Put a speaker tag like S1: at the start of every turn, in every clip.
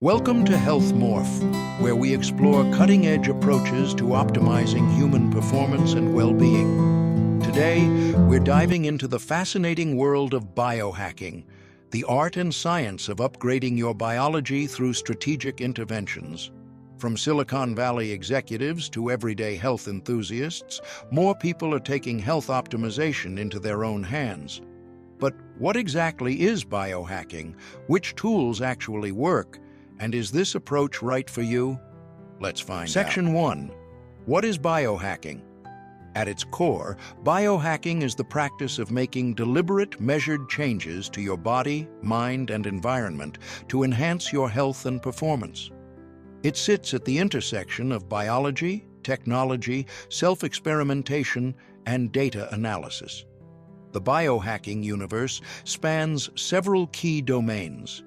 S1: Welcome to Health Morph, where we explore cutting-edge approaches to optimizing human performance and well-being. Today, we're diving into the fascinating world of biohacking, the art and science of upgrading your biology through strategic interventions. From Silicon Valley executives to everyday health enthusiasts, more people are taking health optimization into their own hands. But what exactly is biohacking? Which tools actually work? And is this approach right for you? Let's find out. Section 1. What is biohacking? At its core, biohacking is the practice of making deliberate, measured changes to your body, mind, and environment to enhance your health and performance. It sits at the intersection of biology, technology, self-experimentation, and data analysis. The biohacking universe spans several key domains.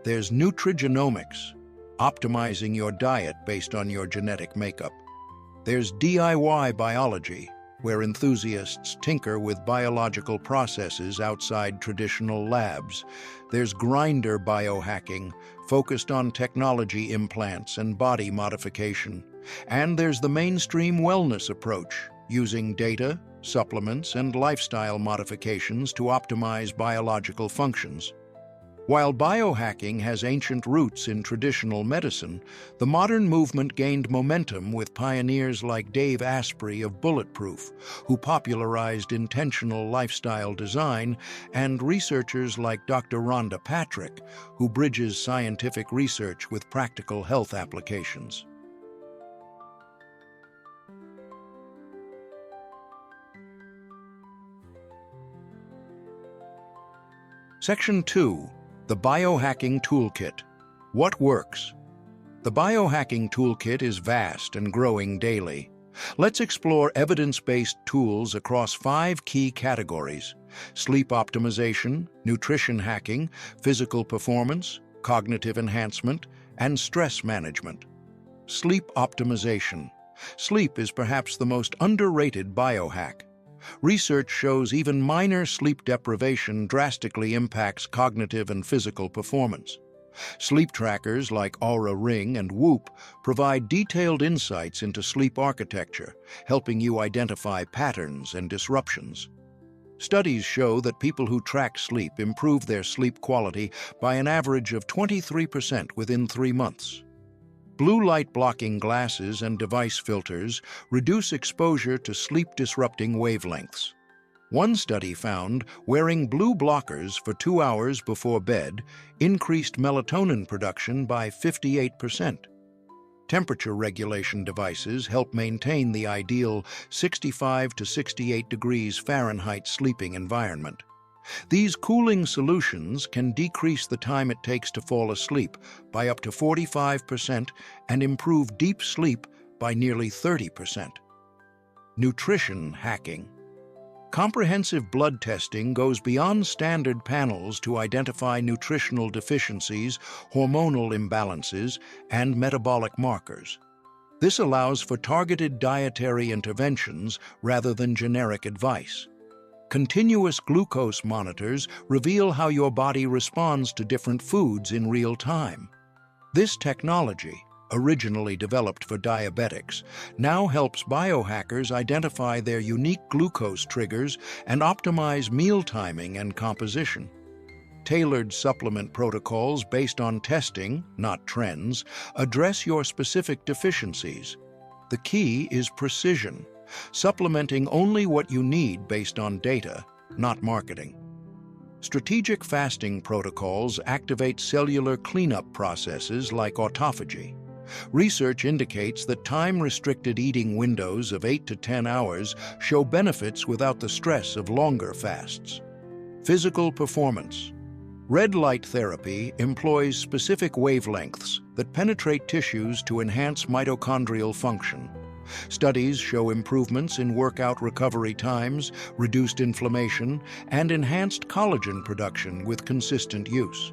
S1: There's nutrigenomics, optimizing your diet based on your genetic makeup. There's DIY biology, where enthusiasts tinker with biological processes outside traditional labs. There's grinder biohacking, focused on technology implants and body modification. And there's the mainstream wellness approach, using data, supplements, and lifestyle modifications to optimize biological functions. While biohacking has ancient roots in traditional medicine, the modern movement gained momentum with pioneers like Dave Asprey of Bulletproof, who popularized intentional lifestyle design, and researchers like Dr. Rhonda Patrick, who bridges scientific research with practical health applications. Section 2. The Biohacking Toolkit. What works? The Biohacking Toolkit is vast and growing daily. Let's explore evidence-based tools across 5 key categories: sleep optimization, nutrition hacking, physical performance, cognitive enhancement, and stress management. Sleep optimization. Sleep is perhaps the most underrated biohack. Research shows even minor sleep deprivation drastically impacts cognitive and physical performance. Sleep trackers like Aura Ring and Whoop provide detailed insights into sleep architecture, helping you identify patterns and disruptions. Studies show that people who track sleep improve their sleep quality by an average of 23% within 3 months. Blue light blocking glasses and device filters reduce exposure to sleep-disrupting wavelengths. One study found wearing blue blockers for 2 hours before bed increased melatonin production by 58%. Temperature regulation devices help maintain the ideal 65 to 68 degrees Fahrenheit sleeping environment. These cooling solutions can decrease the time it takes to fall asleep by up to 45% and improve deep sleep by nearly 30%. Nutrition hacking. Comprehensive blood testing goes beyond standard panels to identify nutritional deficiencies, hormonal imbalances, and metabolic markers. This allows for targeted dietary interventions rather than generic advice. Continuous glucose monitors reveal how your body responds to different foods in real time. This technology, originally developed for diabetics, now helps biohackers identify their unique glucose triggers and optimize meal timing and composition. Tailored supplement protocols based on testing, not trends, address your specific deficiencies. The key is precision, supplementing only what you need based on data, not marketing. Strategic fasting protocols activate cellular cleanup processes like autophagy. Research indicates that time-restricted eating windows of 8 to 10 hours show benefits without the stress of longer fasts. Physical performance. Red light therapy employs specific wavelengths that penetrate tissues to enhance mitochondrial function. Studies show improvements in workout recovery times, reduced inflammation, and enhanced collagen production with consistent use.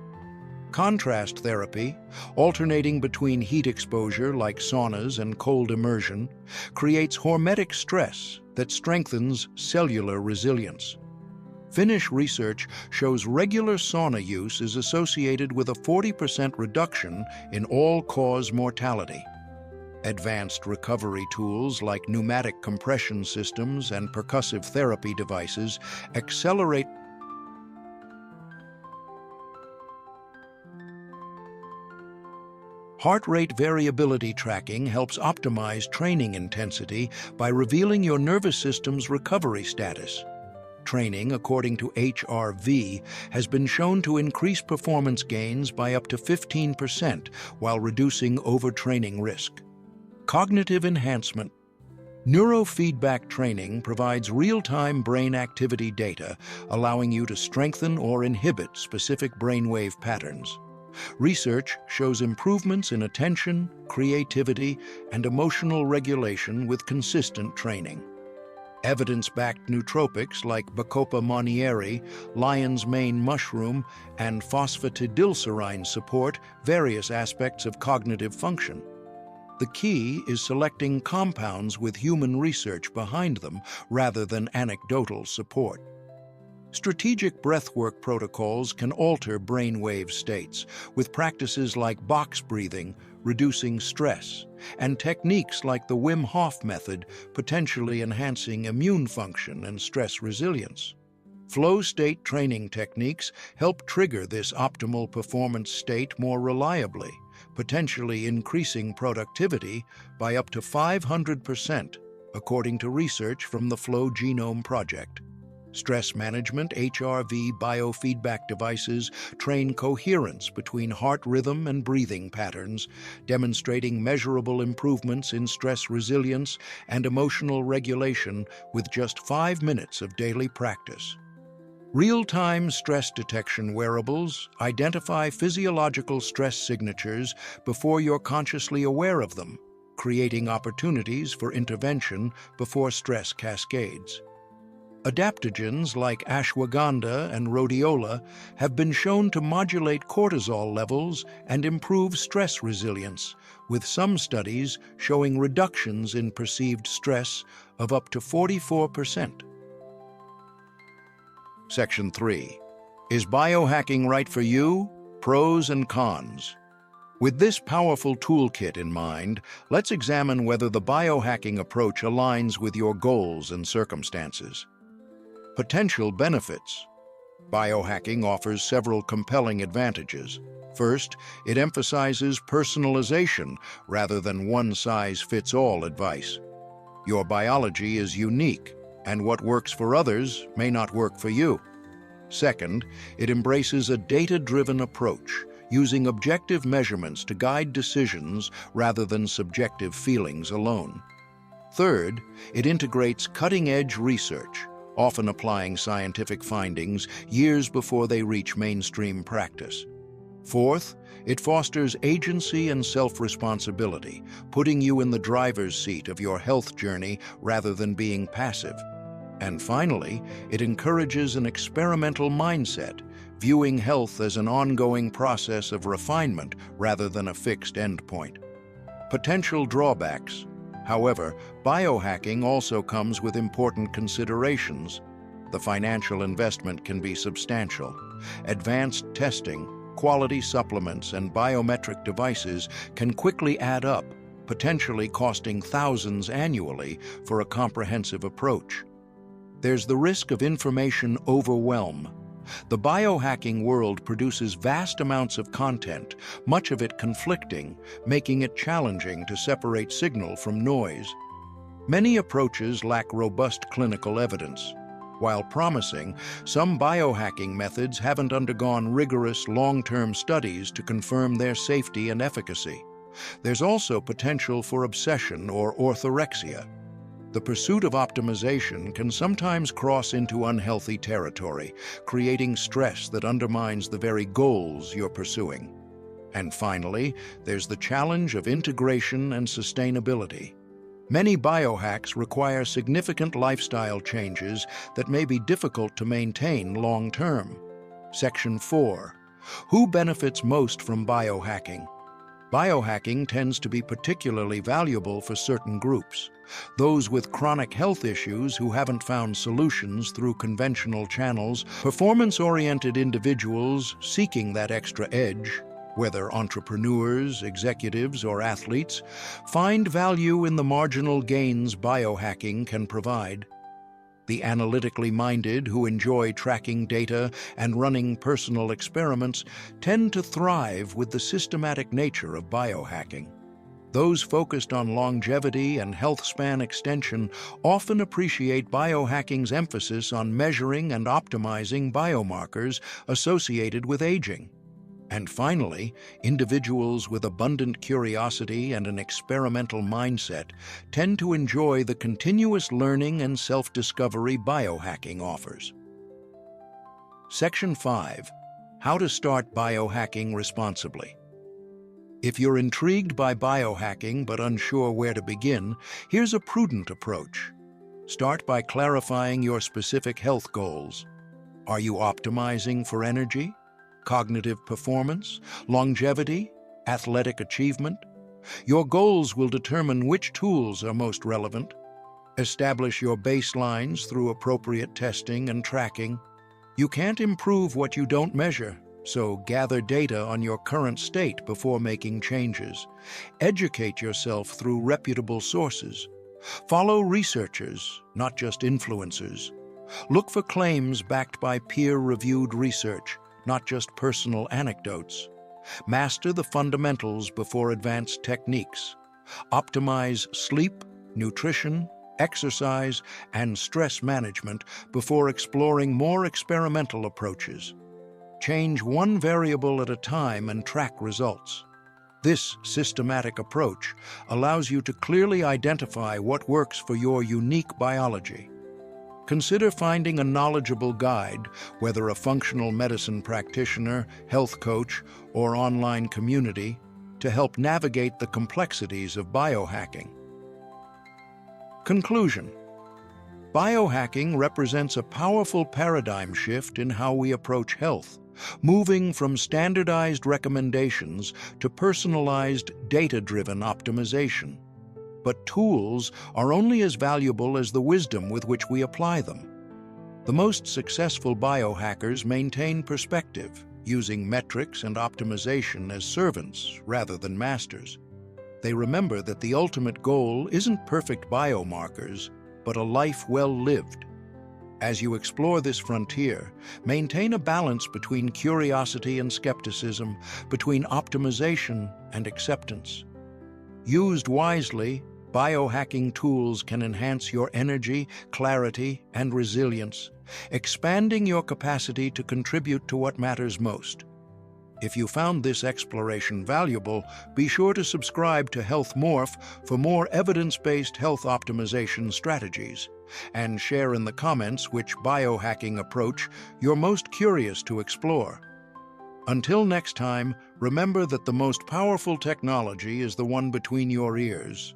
S1: Contrast therapy, alternating between heat exposure like saunas and cold immersion, creates hormetic stress that strengthens cellular resilience. Finnish research shows regular sauna use is associated with a 40% reduction in all-cause mortality. Advanced recovery tools like pneumatic compression systems and percussive therapy devices accelerate heart rate variability tracking helps optimize training intensity by revealing your nervous system's recovery status. Training, according to HRV, has been shown to increase performance gains by up to 15% while reducing overtraining risk. Cognitive enhancement. Neurofeedback training provides real-time brain activity data, allowing you to strengthen or inhibit specific brainwave patterns. Research shows improvements in attention, creativity, and emotional regulation with consistent training. Evidence-backed nootropics like Bacopa monnieri, lion's mane mushroom, and phosphatidylserine support various aspects of cognitive function. The key is selecting compounds with human research behind them rather than anecdotal support. Strategic breathwork protocols can alter brainwave states, with practices like box breathing, reducing stress, and techniques like the Wim Hof method potentially enhancing immune function and stress resilience. Flow state training techniques help trigger this optimal performance state more reliably, potentially increasing productivity by up to 500%, according to research from the Flow Genome Project. Stress management HRV biofeedback devices train coherence between heart rhythm and breathing patterns, demonstrating measurable improvements in stress resilience and emotional regulation with just 5 minutes of daily practice. Real-time stress detection wearables identify physiological stress signatures before you're consciously aware of them, creating opportunities for intervention before stress cascades. Adaptogens like ashwagandha and rhodiola have been shown to modulate cortisol levels and improve stress resilience, with some studies showing reductions in perceived stress of up to 44%. Section 3. Is biohacking right for you? Pros and cons. With this powerful toolkit in mind, let's examine whether the biohacking approach aligns with your goals and circumstances. Potential benefits. Biohacking offers several compelling advantages. First, it emphasizes personalization rather than one-size-fits-all advice. Your biology is unique, and what works for others may not work for you. Second, it embraces a data-driven approach, using objective measurements to guide decisions rather than subjective feelings alone. Third, it integrates cutting-edge research, often applying scientific findings years before they reach mainstream practice. Fourth, it fosters agency and self-responsibility, putting you in the driver's seat of your health journey rather than being passive. And finally, it encourages an experimental mindset, viewing health as an ongoing process of refinement rather than a fixed endpoint. Potential drawbacks. However, biohacking also comes with important considerations. The financial investment can be substantial. Advanced testing, quality supplements, and biometric devices can quickly add up, potentially costing thousands annually for a comprehensive approach. There's the risk of information overwhelm. The biohacking world produces vast amounts of content, much of it conflicting, making it challenging to separate signal from noise. Many approaches lack robust clinical evidence. While promising, some biohacking methods haven't undergone rigorous long-term studies to confirm their safety and efficacy. There's also potential for obsession or orthorexia. The pursuit of optimization can sometimes cross into unhealthy territory, creating stress that undermines the very goals you're pursuing. And finally, there's the challenge of integration and sustainability. Many biohacks require significant lifestyle changes that may be difficult to maintain long-term. Section 4. Who benefits most from biohacking? Biohacking tends to be particularly valuable for certain groups. Those with chronic health issues who haven't found solutions through conventional channels, performance-oriented individuals seeking that extra edge, whether entrepreneurs, executives, or athletes, find value in the marginal gains biohacking can provide. The analytically minded who enjoy tracking data and running personal experiments tend to thrive with the systematic nature of biohacking. Those focused on longevity and health span extension often appreciate biohacking's emphasis on measuring and optimizing biomarkers associated with aging. And finally, individuals with abundant curiosity and an experimental mindset tend to enjoy the continuous learning and self-discovery biohacking offers. Section 5. How to start biohacking responsibly. If you're intrigued by biohacking but unsure where to begin, here's a prudent approach. Start by clarifying your specific health goals. Are you optimizing for energy, cognitive performance, longevity, athletic achievement? Your goals will determine which tools are most relevant. Establish your baselines through appropriate testing and tracking. You can't improve what you don't measure, so gather data on your current state before making changes. Educate yourself through reputable sources. Follow researchers, not just influencers. Look for claims backed by peer-reviewed research, not just personal anecdotes. Master the fundamentals before advanced techniques. Optimize sleep, nutrition, exercise, and stress management before exploring more experimental approaches. Change one variable at a time and track results. This systematic approach allows you to clearly identify what works for your unique biology. Consider finding a knowledgeable guide, whether a functional medicine practitioner, health coach, or online community, to help navigate the complexities of biohacking. Conclusion. Biohacking represents a powerful paradigm shift in how we approach health, moving from standardized recommendations to personalized, data-driven optimization. But tools are only as valuable as the wisdom with which we apply them. The most successful biohackers maintain perspective, using metrics and optimization as servants rather than masters. They remember that the ultimate goal isn't perfect biomarkers, but a life well lived. As you explore this frontier, maintain a balance between curiosity and skepticism, between optimization and acceptance. Used wisely, biohacking tools can enhance your energy, clarity, and resilience, expanding your capacity to contribute to what matters most. If you found this exploration valuable, be sure to subscribe to Health Morph for more evidence-based health optimization strategies, and share in the comments which biohacking approach you're most curious to explore. Until next time, remember that the most powerful technology is the one between your ears.